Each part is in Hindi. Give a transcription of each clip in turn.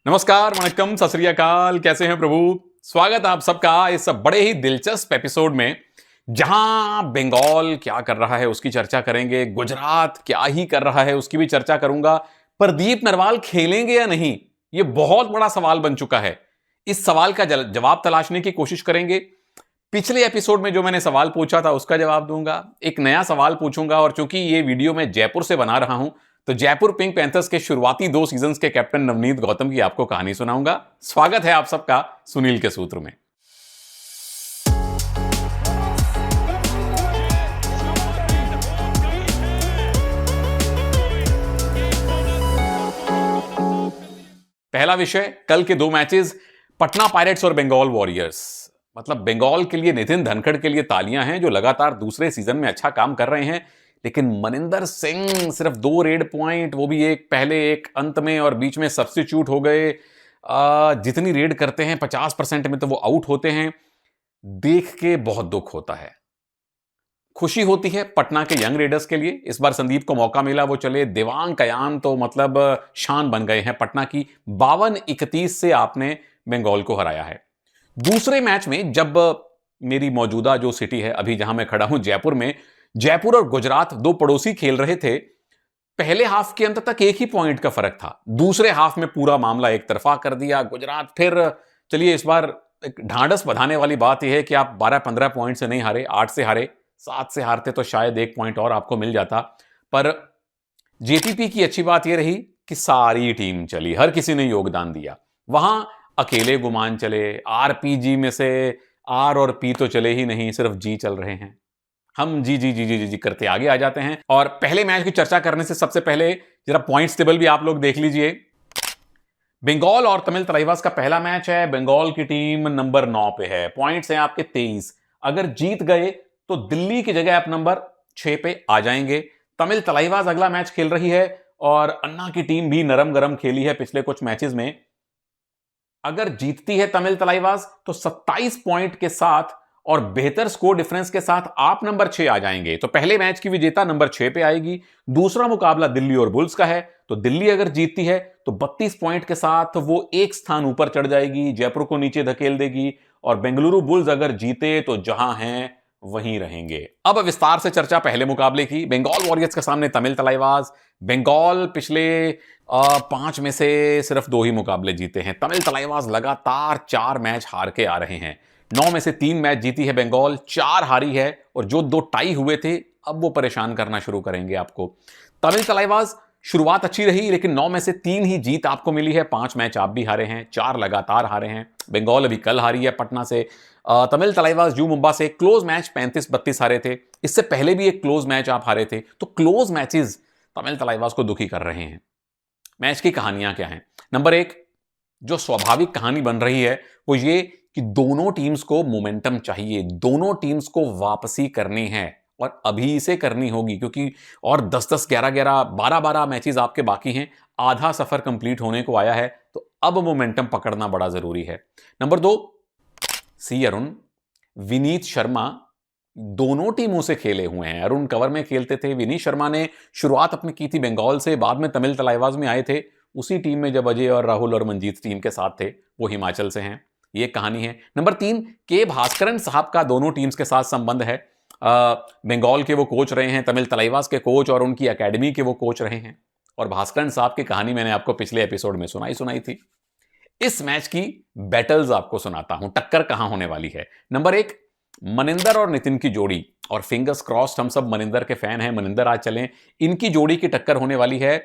नमस्कार, वणक्कम, सत श्री अकाल। कैसे हैं प्रभु? स्वागत है आप सबका इस बड़े ही दिलचस्प एपिसोड में, जहां बंगाल क्या कर रहा है उसकी चर्चा करेंगे, गुजरात क्या ही कर रहा है उसकी भी चर्चा करूंगा। प्रदीप नरवाल खेलेंगे या नहीं, यह बहुत बड़ा सवाल बन चुका है। इस सवाल का जवाब तलाशने की कोशिश करेंगे। पिछले एपिसोड में जो मैंने सवाल पूछा था उसका जवाब दूंगा, एक नया सवाल पूछूंगा। और चूंकि ये वीडियो मैं जयपुर से बना रहा हूं, तो जयपुर पिंक पैंथर्स के शुरुआती 2 सीजन्स के कैप्टन नवनीत गौतम की आपको कहानी सुनाऊंगा। स्वागत है आप सबका सुनील के सूत्र में। पहला विषय, कल के 2 मैचेस, पटना पायरेट्स और बंगाल वॉरियर्स। मतलब बंगाल के लिए नितिन धनखड़ के लिए तालियां हैं, जो लगातार दूसरे सीजन में अच्छा काम कर रहे हैं। लेकिन मनिंदर सिंह सिर्फ 2 रेड पॉइंट, वो भी एक पहले एक अंत में, और बीच में सब्स्टिट्यूट हो गए। जितनी रेड करते हैं 50% में तो वो आउट होते हैं। देख के बहुत दुख होता है। खुशी होती है पटना के यंग रेडर्स के लिए, इस बार संदीप को मौका मिला, वो चले। देवांग कयान तो मतलब शान बन गए हैं पटना की। 52-31 से आपने बंगाल को हराया है। दूसरे मैच में जब मेरी मौजूदा जो सिटी है अभी जहां मैं खड़ा हूं जयपुर में, जयपुर और गुजरात 2 पड़ोसी खेल रहे थे। पहले हाफ के अंत तक एक ही पॉइंट का फर्क था। दूसरे हाफ में पूरा मामला एक तरफा कर दिया गुजरात। फिर चलिए, इस बार एक ढांढस बंधाने वाली बात यह है कि आप 12-15 पॉइंट से नहीं हारे, 8 से हारे। 7 से हारते तो शायद 1 पॉइंट और आपको मिल जाता। पर जेपीपी की अच्छी बात यह रही कि सारी टीम चली, हर किसी ने योगदान दिया। वहां अकेले गुमान चले। आरपीजी में से आर और पी तो चले ही नहीं, सिर्फ जी चल रहे हैं। हम जी जी जी जी जी जी करते आगे आ जाते हैं। और पहले मैच की चर्चा करने से सबसे पहले जरा पॉइंट्स टेबल भी आप लोग देख लीजिए। बंगाल और तमिल तलाइवास का पहला मैच है। बंगाल की टीम नंबर 9 पे है, पॉइंट्स हैं आपके 23। अगर जीत गए तो दिल्ली की जगह आप नंबर 6 पे आ जाएंगे। तमिल तलाइवास अगला मैच खेल रही है, और अन्ना की टीम भी नरम गरम खेली है पिछले कुछ मैचेस में। अगर जीतती है तमिल तलाइवास तो 27 पॉइंट के साथ और बेहतर स्कोर डिफरेंस के साथ आप नंबर 6 आ जाएंगे। तो पहले मैच की विजेता नंबर 6 पे आएगी। दूसरा मुकाबला दिल्ली और बुल्स का है, तो दिल्ली अगर जीतती है तो 32 पॉइंट के साथ वो एक स्थान ऊपर चढ़ जाएगी, जयपुर को नीचे धकेल देगी। और बेंगलुरु बुल्स अगर जीते तो जहां हैं वहीं रहेंगे। अब विस्तार से चर्चा पहले मुकाबले की। बंगाल वॉरियर्स के सामने तमिल तलाइवास। बंगाल पिछले 5 में से सिर्फ 2 ही मुकाबले जीते हैं। तमिल तलाइवास लगातार 4 मैच हार के आ रहे हैं। 9 में से 3 मैच जीती है बंगाल, 4 हारी है, और जो 2 टाई हुए थे अब वो परेशान करना शुरू करेंगे आपको। तमिल तलाइवास शुरुआत अच्छी रही, लेकिन 9 में से 3 ही जीत आपको मिली है। 5 मैच आप भी हारे हैं, 4 लगातार हारे हैं। बंगाल अभी कल हारी है पटना से। तमिल तलाइवास यू मुंबा से क्लोज मैच 35-32 हारे थे। इससे पहले भी एक क्लोज मैच आप हारे थे। तो क्लोज मैचेस तमिल तलाइवास को दुखी कर रहे हैं। मैच की कहानियां क्या हैं? नंबर 1, जो स्वाभाविक कहानी बन रही है वो ये कि दोनों टीम्स को मोमेंटम चाहिए, दोनों टीम्स को वापसी करनी है, और अभी से करनी होगी, क्योंकि और 10-10, 11-11, 12-12 मैचेस आपके बाकी हैं। आधा सफर कंप्लीट होने को आया है, तो अब मोमेंटम पकड़ना बड़ा जरूरी है। नंबर 2, सी अरुण, विनीत शर्मा दोनों टीमों से खेले हुए हैं। अरुण कवर में खेलते थे, विनीत शर्मा ने शुरुआत अपनी की थी बंगाल से, बाद में तमिल तलाइवास में आए थे। उसी टीम में जब अजय और राहुल और मंजीत टीम के साथ थे, वो हिमाचल से हैं। ये कहानी है। नंबर 3, के भास्करन साहब का दोनों टीम्स के साथ संबंध है। बंगाल के वो कोच रहे हैं, तमिल तलाइवास के कोच, और उनकी एकेडमी के वो कोच रहे हैं। और भास्करन साहब की कहानी मैंने आपको पिछले एपिसोड में सुनाई थी। इस मैच की बैटल्स आपको सुनाता हूं, टक्कर कहां होने वाली है। नंबर 1, मनिंदर और नितिन की जोड़ी, और फिंगर्स क्रॉस्ड, हम सब मनिंदर के फैन हैं, मनिंदर आज चलें। इनकी जोड़ी की टक्कर होने वाली है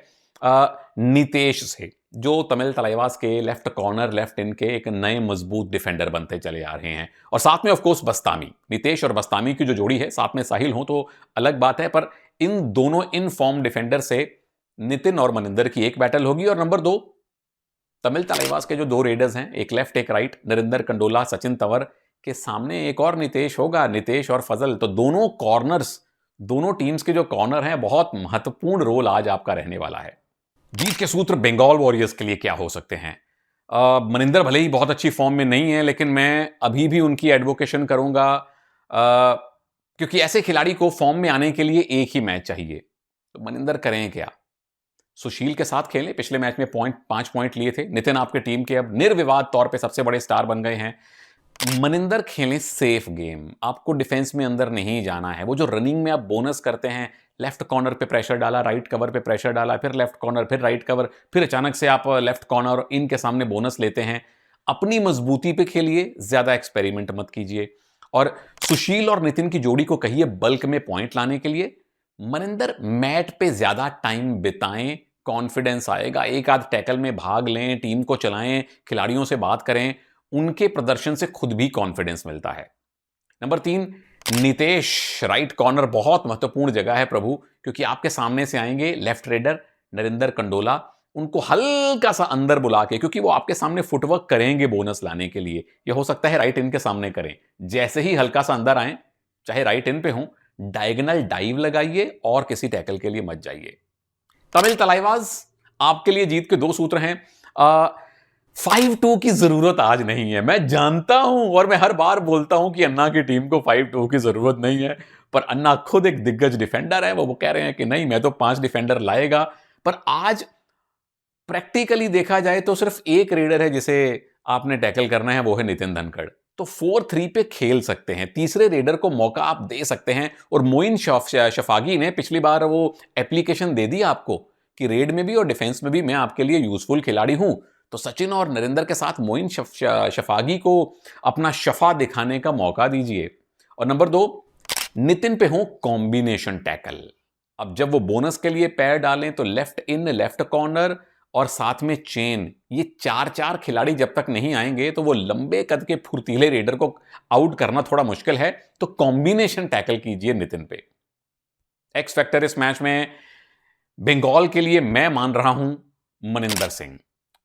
नितेश से, जो तमिल तलाइवास के लेफ्ट कॉर्नर, लेफ्ट इन के एक नए मजबूत डिफेंडर बनते चले आ रहे हैं। और साथ में ऑफ कोर्स बस्तामी, नितेश और बस्तामी की जो जोड़ी है, साथ में साहिल हो तो अलग बात है, पर इन दोनों इन फॉर्म डिफेंडर से नितिन और मनिंदर की एक बैटल होगी। और नंबर 2, तमिल तलाइवास के जो 2 रेडर्स हैं, एक लेफ्ट एक राइट, नरिंदर कंडोला, सचिन तंवर के सामने एक और नितेश होगा, नितेश और फजल। तो दोनों कॉर्नर्स, दोनों टीम्स के जो कॉर्नर हैं, बहुत महत्वपूर्ण रोल आज आपका रहने वाला है। जीत के सूत्र बंगाल वॉरियर्स के लिए क्या हो सकते हैं? मनिंदर भले ही बहुत अच्छी फॉर्म में नहीं है, लेकिन मैं अभी भी उनकी एडवोकेशन करूंगा, क्योंकि ऐसे खिलाड़ी को फॉर्म में आने के लिए एक ही मैच चाहिए। तो मनिंदर करें क्या? सुशील के साथ खेलें, पिछले मैच में 5 पॉइंट लिए थे। नितिन आपके टीम के अब निर्विवाद तौर पे सबसे बड़े स्टार बन गए हैं। मनिंदर खेलें सेफ गेम, आपको डिफेंस में अंदर नहीं जाना है। वो जो रनिंग में आप बोनस करते हैं, लेफ्ट कॉर्नर पे प्रेशर डाला, राइट कवर पे प्रेशर डाला, फिर लेफ्ट कॉर्नर, फिर राइट कवर, फिर अचानक से आप लेफ्ट कॉर्नर इनके सामने बोनस लेते हैं। अपनी मजबूती पे खेलिए, ज्यादा एक्सपेरिमेंट मत कीजिए। और सुशील और नितिन की जोड़ी को कहिए बल्क में पॉइंट लाने के लिए। मनिंदर मैट पे ज्यादा टाइम बिताएं, कॉन्फिडेंस आएगा। एक आध टैकल में भाग लें, टीम को चलाएं, खिलाड़ियों से बात करें, उनके प्रदर्शन से खुद भी कॉन्फिडेंस मिलता है। नंबर 3, नितेश राइट कॉर्नर बहुत महत्वपूर्ण जगह है प्रभु, क्योंकि आपके सामने से आएंगे लेफ्ट रेडर नरेंद्र कंडोला। उनको हल्का सा अंदर बुला के, क्योंकि वो आपके सामने फुटवर्क करेंगे बोनस लाने के लिए, ये हो सकता है राइट इन के सामने करें। जैसे ही हल्का सा अंदर आए, चाहे राइट इन पे हो, डायगोनल डाइव लगाइए और किसी टैकल के लिए मत जाइए। तमिल तलाईवाज, आपके लिए जीत के 2 सूत्र हैं। 5-2 की जरूरत आज नहीं है, मैं जानता हूं और मैं हर बार बोलता हूं कि अन्ना की टीम को 5-2 की जरूरत नहीं है, पर अन्ना खुद एक दिग्गज डिफेंडर है। वो कह रहे हैं कि नहीं, मैं तो 5 डिफेंडर लाएगा। पर आज प्रैक्टिकली देखा जाए तो सिर्फ एक रेडर है जिसे आपने टैकल करना है, वो है नितिन धनखड़। तो 4-3 पे खेल सकते हैं, तीसरे रेडर को मौका आप दे सकते हैं। और मोइन शफागी ने पिछली बार वो एप्लीकेशन दे दी आपको कि रेड में भी और डिफेंस में भी मैं आपके लिए यूजफुल खिलाड़ी हूं। तो सचिन और नरेंद्र के साथ मोइन शफागी को अपना शफा दिखाने का मौका दीजिए। और नंबर 2, नितिन पे हो कॉम्बिनेशन टैकल। अब जब वो बोनस के लिए पैर डालें तो लेफ्ट इन, लेफ्ट कॉर्नर और साथ में चेन, ये 4 खिलाड़ी जब तक नहीं आएंगे तो वो लंबे कद के फुर्तीले रेडर को आउट करना थोड़ा मुश्किल है। तो कॉम्बिनेशन टैकल कीजिए नितिन पे। एक्स फैक्टर इस मैच में बंगाल के लिए मैं मान रहा हूं मनिंदर सिंह।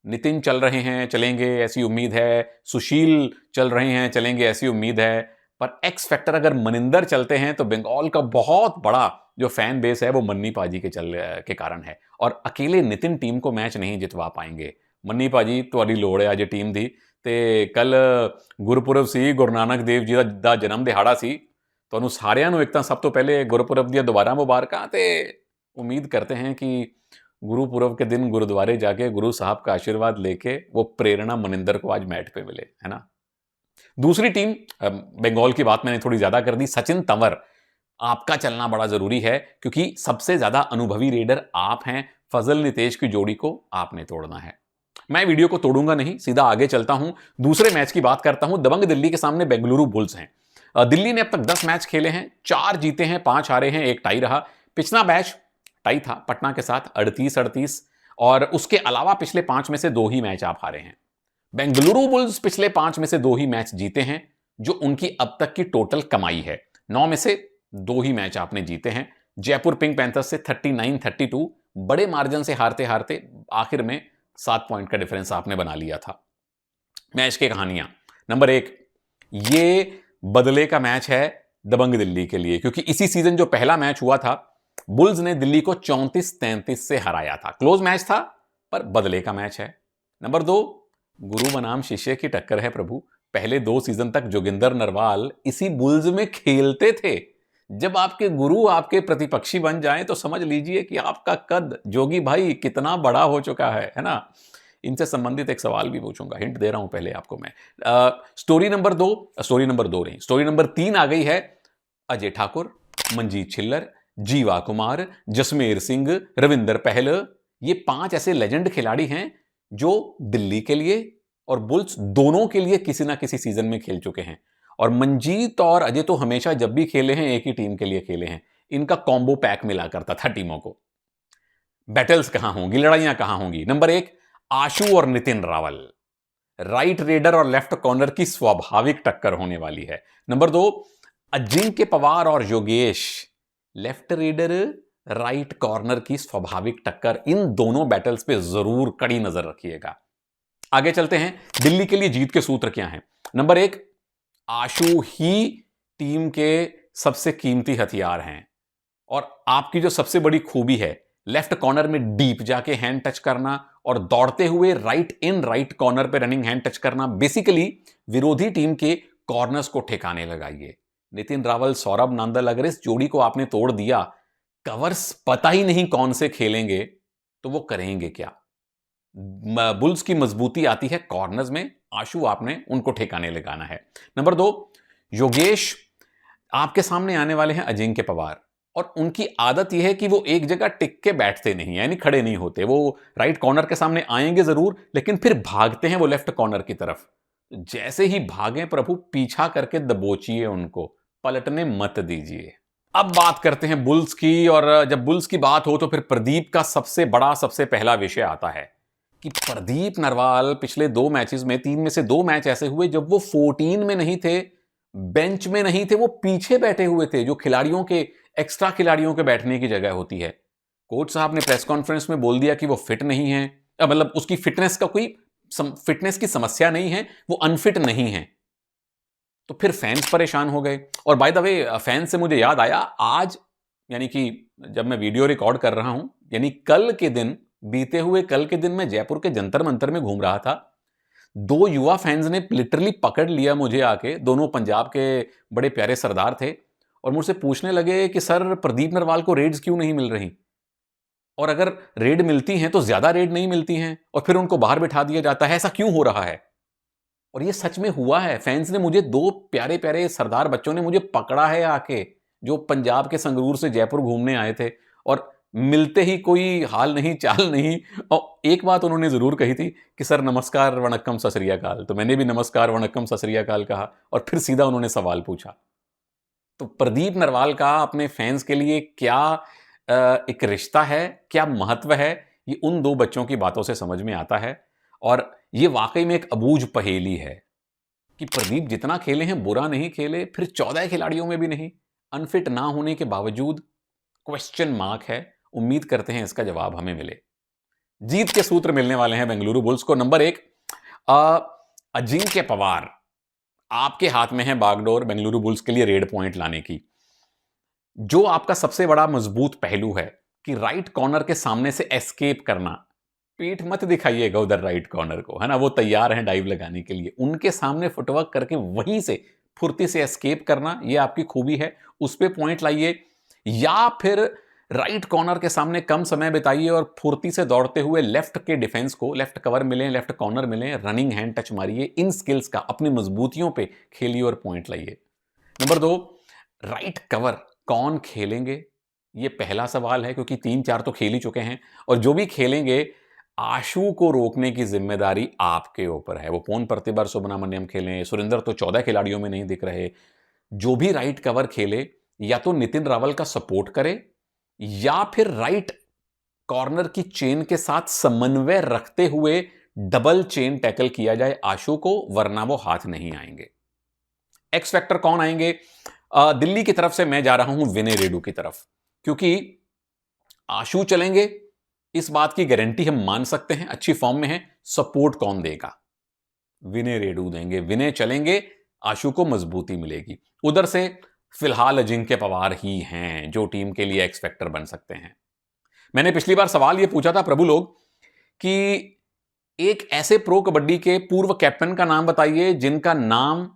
नितिन चल रहे हैं, चलेंगे ऐसी उम्मीद है। सुशील चल रहे हैं, चलेंगे ऐसी उम्मीद है। पर एक्स फैक्टर अगर मनिंदर चलते हैं तो बंगाल का बहुत बड़ा जो फैन बेस है वो मन्नी पाजी के कारण है। और अकेले नितिन टीम को मैच नहीं जितवा पाएंगे। मन्नी पाजी ਤੁਹਾਡੀ ਲੋੜ ਹੈ ਅੱਜ ਟੀਮ ਦੀ। ਤੇ ਕੱਲ ਗੁਰਪੁਰਬ ਸੀ, ਗੁਰੂ ਨਾਨਕ ਦੇਵ ਜੀ ਦਾ ਜਨਮ ਦਿਹਾੜਾ ਸੀ। ਤੁਹਾਨੂੰ ਸਾਰਿਆਂ ਨੂੰ ਇੱਕ ਤਾਂ ਸਭ ਤੋਂ ਪਹਿਲੇ ਗੁਰਪੁਰਬ ਦੀਆਂ ਦੁਬਾਰਾ ਮੁਬਾਰਕਾਂ। ਤੇ उम्मीद करते हैं कि गुरुपुरब के दिन गुरुद्वारे जाके गुरु साहब का आशीर्वाद लेके वो प्रेरणा मनिंदर को आज मैट पे मिले, है ना। दूसरी टीम बंगाल की बात मैंने थोड़ी ज्यादा कर दी। सचिन तंवर, आपका चलना बड़ा जरूरी है क्योंकि सबसे ज्यादा अनुभवी रेडर आप हैं। फजल नितेश की जोड़ी को आपने तोड़ना है। मैं वीडियो को तोड़ूंगा नहीं, सीधा आगे चलता हूं, दूसरे मैच की बात करता हूं। दबंग दिल्ली के सामने बेंगलुरु बुल्स हैं। दिल्ली ने अब तक 10 मैच खेले हैं, 4 जीते हैं, 5 हारे हैं, 1 टाई रहा। पिछला मैच टाई था पटना के साथ 38-38, और उसके अलावा पिछले 5 में से 2 ही मैच आप हारे हैं। बेंगलुरु बुल्स पिछले 5 में से 2 ही मैच जीते हैं, जो उनकी अब तक की टोटल कमाई है। 9 में से 2 ही मैच आपने जीते हैं। जयपुर पिंक पैंथर्स से 39-32 बड़े मार्जिन से हारते हारते आखिर में 7 पॉइंट का डिफरेंस आपने बना लिया था। मैच की कहानियां, नंबर 1, ये बदले का मैच है दबंग दिल्ली के लिए, क्योंकि इसी सीजन जो पहला मैच हुआ था बुल्स ने दिल्ली को 34-33 से हराया था। क्लोज मैच था पर बदले का मैच है। नंबर 2, गुरु बनाम शिष्य की टक्कर है प्रभु। पहले 2 सीजन तक जोगिंदर नरवाल इसी बुल्स में खेलते थे। जब आपके गुरु आपके प्रतिपक्षी बन जाएं तो समझ लीजिए कि आपका कद जोगी भाई कितना बड़ा हो चुका है ना। इनसे संबंधित एक सवाल भी पूछूंगा, हिंट दे रहा हूं पहले आपको मैं। स्टोरी नंबर 3 आ गई है। अजय ठाकुर, मनजीत छिल्लर, जीवा कुमार, जसमेर सिंह, रविंदर पहल, ये 5 ऐसे लेजेंड खिलाड़ी हैं जो दिल्ली के लिए और बुल्स दोनों के लिए किसी ना किसी सीजन में खेल चुके हैं। और मंजीत और अजय तो हमेशा जब भी खेले हैं एक ही टीम के लिए खेले हैं। इनका कॉम्बो पैक मिला करता था टीमों को। बैटल्स कहां होंगी, लड़ाइयां कहां होंगी? नंबर 1, आशु और नितिन रावल, राइट रेडर और लेफ्ट कॉर्नर की स्वाभाविक टक्कर होने वाली है। नंबर 2, अजिंक्य पवार और Yogesh, left raider right corner की स्वाभाविक टक्कर। इन दोनों बैटल्स पे जरूर कड़ी नजर रखिएगा। आगे चलते हैं, दिल्ली के लिए जीत के सूत्र क्या हैं? नंबर 1, आशु ही टीम के सबसे कीमती हथियार हैं और आपकी जो सबसे बड़ी खूबी है लेफ्ट कॉर्नर में डीप जाके हैंड टच करना और दौड़ते हुए राइट इन राइट कॉर्नर पे रनिंग हैंड टच करना। बेसिकली विरोधी टीम के कॉर्नर्स को ठिकाने लगाइए। नितिन रावल, सौरभ नांदल, अगर इस जोड़ी को आपने तोड़ दिया, कवर्स पता ही नहीं कौन से खेलेंगे, तो वो करेंगे क्या? बुल्स की मजबूती आती है कॉर्नर्स में। आशु आपने उनको ठिकाने लगाना है। नंबर 2, योगेश आपके सामने आने वाले हैं अजिंक्य पवार, और उनकी आदत यह है कि वो एक जगह टिक के बैठते नहीं, यानी खड़े नहीं होते। वो राइट कॉर्नर के सामने आएंगे जरूर, लेकिन फिर भागते हैं वो लेफ्ट कॉर्नर की तरफ। जैसे ही भागें प्रभु, पीछा करके दबोचिए उनको, पलटने मत दीजिए। अब बात करते हैं बुल्स की, और जब बुल्स की बात हो तो फिर प्रदीप का सबसे बड़ा, सबसे पहला विषय आता है कि प्रदीप नरवाल पिछले 2 मैचेस में, 3 में से 2 मैच ऐसे हुए जब वो 14 में नहीं थे, बेंच में नहीं थे, वो पीछे बैठे हुए थे, जो खिलाड़ियों के, एक्स्ट्रा खिलाड़ियों के बैठने की जगह होती है। कोच साहब ने प्रेस कॉन्फ्रेंस में बोल दिया कि वो फिट नहीं है, मतलब उसकी फिटनेस का कोई फिटनेस की समस्या नहीं है, वो अनफिट नहीं है। तो फिर फैंस परेशान हो गए। और बाय द वे, फैंस से मुझे याद आया, आज यानी कि जब मैं वीडियो रिकॉर्ड कर रहा हूं, यानी कल के दिन, बीते हुए कल के दिन मैं जयपुर के जंतर मंतर में घूम रहा था। 2 युवा फैंस ने लिटरली पकड़ लिया मुझे आके, दोनों पंजाब के बड़े प्यारे सरदार थे, और मुझसे पूछने लगे कि सर, प्रदीप नरवाल को रेड्स क्यों नहीं मिल रही, और अगर रेड मिलती हैं तो ज्यादा रेड नहीं मिलती हैं, और फिर उनको बाहर बिठा दिया जाता है, ऐसा क्यों हो रहा है? और ये सच में हुआ है। फैंस ने मुझे, 2 प्यारे प्यारे सरदार बच्चों ने मुझे पकड़ा है आके, जो पंजाब के संगरूर से जयपुर घूमने आए थे, और मिलते ही कोई हाल नहीं, चाल नहीं। और एक बात उन्होंने जरूर कही थी कि सर नमस्कार वणक्कम सत श्री अकाल। तो मैंने भी नमस्कार वणक्कम सत श्री अकाल कहा, और फिर सीधा उन्होंने सवाल पूछा। तो प्रदीप नरवाल का अपने फैंस के लिए क्या एक रिश्ता है, क्या महत्व है, ये उन 2 बच्चों की बातों से समझ में आता है। और ये वाकई में एक अबूझ पहेली है कि प्रदीप जितना खेले हैं, बुरा नहीं खेले, फिर 14 खिलाड़ियों में भी नहीं, अनफिट ना होने के बावजूद क्वेश्चन मार्क है। उम्मीद करते हैं इसका जवाब हमें मिले। जीत के सूत्र मिलने वाले हैं बेंगलुरु बुल्स को। नंबर 1, अजिंक्य पवार, आपके हाथ में है बागडोर बेंगलुरु बुल्स के लिए रेड पॉइंट लाने की। जो आपका सबसे बड़ा मजबूत पहलू है कि राइट कॉर्नर के सामने से एस्केप करना, पीठ मत दिखाइएगा उधर राइट कॉर्नर को, है ना, वो तैयार हैं डाइव लगाने के लिए। उनके सामने फुटवर्क करके वहीं से फुर्ती से एस्केप करना, ये आपकी खूबी है, उस पर पॉइंट लाइए। या फिर राइट कॉर्नर के सामने कम समय बिताइए और फुर्ती से दौड़ते हुए लेफ्ट के डिफेंस को, लेफ्ट कवर मिले, लेफ्ट कॉर्नर मिले, रनिंग हैंड टच मारिए। इन स्किल्स का, अपनी मजबूतियों पे खेलिए और पॉइंट लाइए। नंबर 2, राइट कवर कौन खेलेंगे, ये पहला सवाल है, क्योंकि 3-4 तो खेल ही चुके हैं, और जो भी खेलेंगे, आशु को रोकने की जिम्मेदारी आपके ऊपर है। वो पोन प्रतिभर सुब्रमण्यम खेलें, सुरेंद्र तो 14 खिलाड़ियों में नहीं दिख रहे। जो भी राइट कवर खेले, या तो नितिन रावल का सपोर्ट करे, या फिर राइट कॉर्नर की चेन के साथ समन्वय रखते हुए डबल चेन टैकल किया जाए आशु को, वरना वो हाथ नहीं आएंगे। एक्स फैक्टर कौन आएंगे? दिल्ली की तरफ से मैं जा रहा हूं विनय रेडू की तरफ, क्योंकि आशु चलेंगे, इस बात की गारंटी हम मान सकते हैं, अच्छी फॉर्म में है। सपोर्ट कौन देगा? विनय रेडू देंगे। विनय चलेंगे, आशु को मजबूती मिलेगी। उधर से फिलहाल अजिंक्य पवार ही हैं जो टीम के लिए एक्स फैक्टर बन सकते हैं। मैंने पिछली बार सवाल यह पूछा था प्रभु लोग कि एक ऐसे प्रो कबड्डी के पूर्व कैप्टन का नाम बताइए जिनका नाम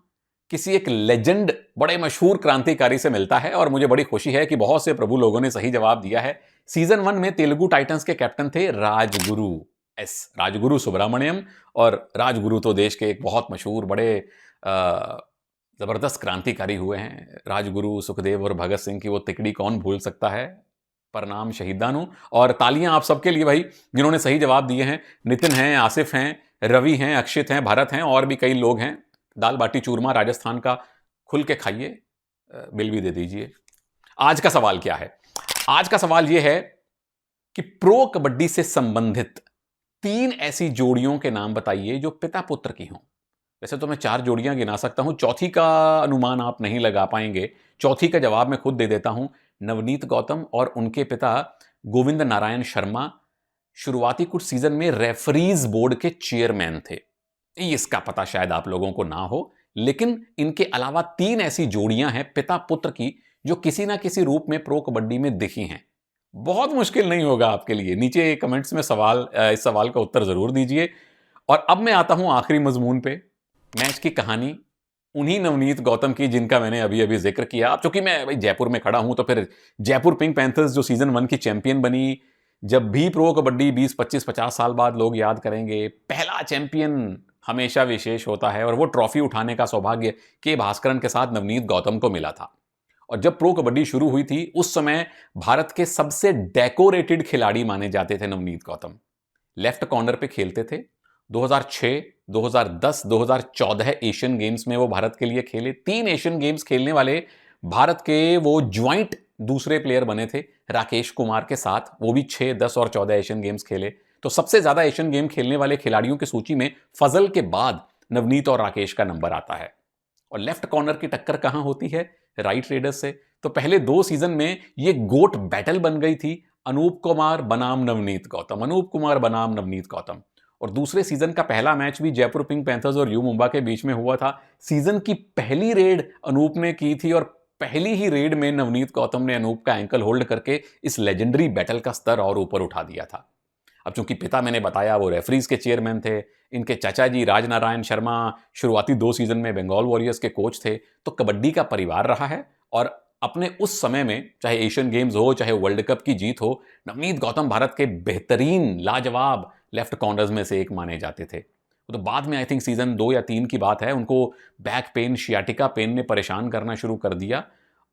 किसी एक लेजेंड, बड़े मशहूर क्रांतिकारी से मिलता है, और मुझे बड़ी खुशी है कि बहुत से प्रभु लोगों ने सही जवाब दिया है। सीजन 1 में तेलुगु टाइटंस के कैप्टन थे राजगुरु सुब्रमण्यम, और राजगुरु तो देश के एक बहुत मशहूर, बड़े जबरदस्त क्रांतिकारी हुए हैं। राजगुरु, सुखदेव और भगत सिंह की वो तिकड़ी कौन भूल सकता है। प्रणाम शहीदानु, और तालियां आप सबके लिए भाई जिन्होंने सही जवाब दिए हैं। नितिन हैं, आसिफ हैं, रवि हैं, अक्षित हैं, भरत हैं, और भी कई लोग हैं। दाल बाटी चूरमा राजस्थान का खुल के खाइए, बिल भी दे दीजिए। आज का सवाल क्या है? आज का सवाल यह है कि प्रो कबड्डी से संबंधित 3 ऐसी जोड़ियों के नाम बताइए जो पिता पुत्र की हों। वैसे तो मैं 4 जोड़ियां गिना सकता हूं, चौथी का अनुमान आप नहीं लगा पाएंगे। चौथी का जवाब मैं खुद दे देता हूं। नवनीत गौतम और उनके पिता गोविंद नारायण शर्मा शुरुआती कुछ सीजन में रेफरीज बोर्ड के चेयरमैन थे। इसका पता शायद आप लोगों को ना हो, लेकिन इनके अलावा 3 ऐसी जोड़ियां हैं पिता पुत्र की जो किसी ना किसी रूप में प्रो कबड्डी में दिखी हैं। बहुत मुश्किल नहीं होगा आपके लिए, नीचे कमेंट्स में इस सवाल का उत्तर जरूर दीजिए। और अब मैं आता हूं आखिरी मजमून पे, मैच की कहानी उन्हीं नवनीत गौतम की जिनका मैंने अभी अभी जिक्र किया। अब चूंकि मैं भाई जयपुर में खड़ा हूं, तो फिर जयपुर पिंक पैंथर्स जो सीजन 1 की चैंपियन बनी, जब भी प्रो कबड्डी 20, 25, 50 साल बाद लोग याद करेंगे, पहला चैंपियन हमेशा विशेष होता है और वो ट्रॉफी उठाने का सौभाग्य के भास्करन के साथ नवनीत गौतम को मिला था। और जब प्रो कबड्डी शुरू हुई थी उस समय भारत के सबसे डेकोरेटेड खिलाड़ी माने जाते थे नवनीत गौतम। लेफ्ट कॉर्नर पे खेलते थे। 2006, 2010, 2014 एशियन गेम्स में वो भारत के लिए खेले। 3 एशियन गेम्स खेलने वाले भारत के वो ज्वाइंट दूसरे प्लेयर बने थे राकेश कुमार के साथ। वो भी 6, 10 और 14 एशियन गेम्स खेले। तो सबसे ज्यादा एशियन गेम खेलने वाले खिलाड़ियों की सूची में फजल के बाद नवनीत और राकेश का नंबर आता है। और लेफ्ट कॉर्नर की टक्कर कहां होती है? राइट रेडर्स से। तो पहले 2 सीजन में ये गोट बैटल बन गई थी, अनूप कुमार बनाम नवनीत गौतम, अनूप कुमार बनाम नवनीत गौतम। और दूसरे सीजन का पहला मैच भी जयपुर पिंक पैंथर्स और यू मुंबा के बीच में हुआ था। सीजन की पहली रेड अनूप ने की थी और पहली ही रेड में नवनीत गौतम ने अनूप का एंकल होल्ड करके इस लेजेंडरी बैटल का स्तर और ऊपर उठा दिया था। अब चूंकि पिता मैंने बताया वो रेफरीज के चेयरमैन थे, इनके चाचा जी राजनारायण शर्मा शुरुआती 2 सीजन में बंगाल वॉरियर्स के कोच थे, तो कबड्डी का परिवार रहा है। और अपने उस समय में चाहे एशियन गेम्स हो चाहे वर्ल्ड कप की जीत हो, नवनीत गौतम भारत के बेहतरीन लाजवाब लेफ्ट कॉर्नर्स में से एक माने जाते थे। तो बाद में आई थिंक सीजन 2 या 3 की बात है, उनको बैक पेन, शियाटिका पेन ने परेशान करना शुरू कर दिया।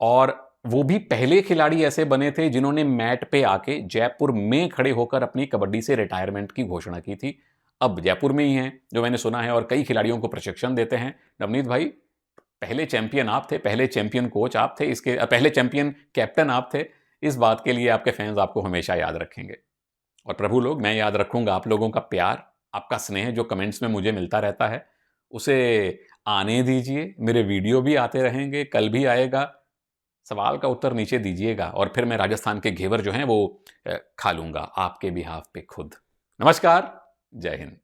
और वो भी पहले खिलाड़ी ऐसे बने थे जिन्होंने मैट पे आके जयपुर में खड़े होकर अपनी कबड्डी से रिटायरमेंट की घोषणा की थी। अब जयपुर में ही हैं जो मैंने सुना है और कई खिलाड़ियों को प्रशिक्षण देते हैं। नवनीत भाई, पहले चैंपियन आप थे, पहले चैंपियन कोच आप थे, इसके पहले चैंपियन कैप्टन आप थे। इस बात के लिए आपके फैंस आपको हमेशा याद रखेंगे। और प्रभु लोग, मैं याद रखूंगा आप लोगों का प्यार, आपका स्नेह जो कमेंट्स में मुझे मिलता रहता है, उसे आने दीजिए। मेरे वीडियो भी आते रहेंगे, कल भी आएगा। सवाल का उत्तर नीचे दीजिएगा और फिर मैं राजस्थान के घेवर जो हैं वो खा लूंगा आपके बिहाफ पे खुद। नमस्कार, जय हिंद।